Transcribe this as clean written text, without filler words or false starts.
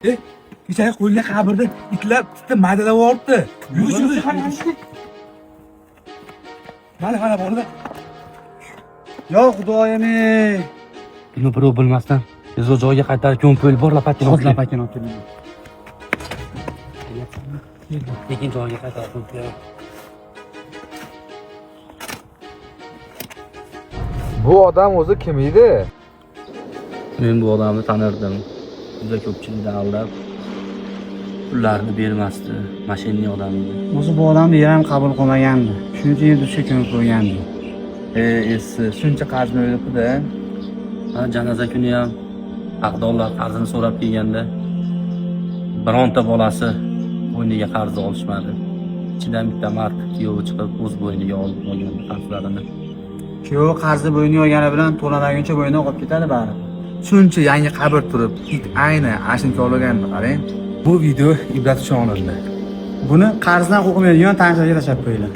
Kechagi qo'yilgan qabrda itlar bitta madalab yuboribdi. Yurish. Mana borda. Yo xudoyim-ey. Buni birov bilmasdan biz o joyga qaytarib ko'mpo'l bor lapatini Hozir lapatini olib kelaman. lekin joyiga qaytarib ko'mpo'l. Bu odam o'zi kim edi? Men bu odamni tanirdim. Juda ko'pchilikdan aldab pullarni bermasdi. Mashinli odam edi. O'zi bu odamni yer ham qabul qilmagandi. Shuning uchun yurtga ko'mib qo'ygandi. Esi shuncha qarzni o'ylabdi-da. Janoza kuni ham aqdorlar qarzini so'rab kelganda bironta bolasi bo'yniga qarz olishmadi. Ichidan bitta mard kuyovi chiqib o'z bo'yniga olib olgan qarzlarini. Kuyovi qarzni bo'yniga olgani bilan to'lamaguncha bo'yniga qolib ketadi bari. Shuncha yangi qabr turib, it ayni ashuncha olaganini qarang. Bu video ibrat uchun olindi. Buni qarzdan qo'rqmaydigan tanchaga tashlab qo'yinglar.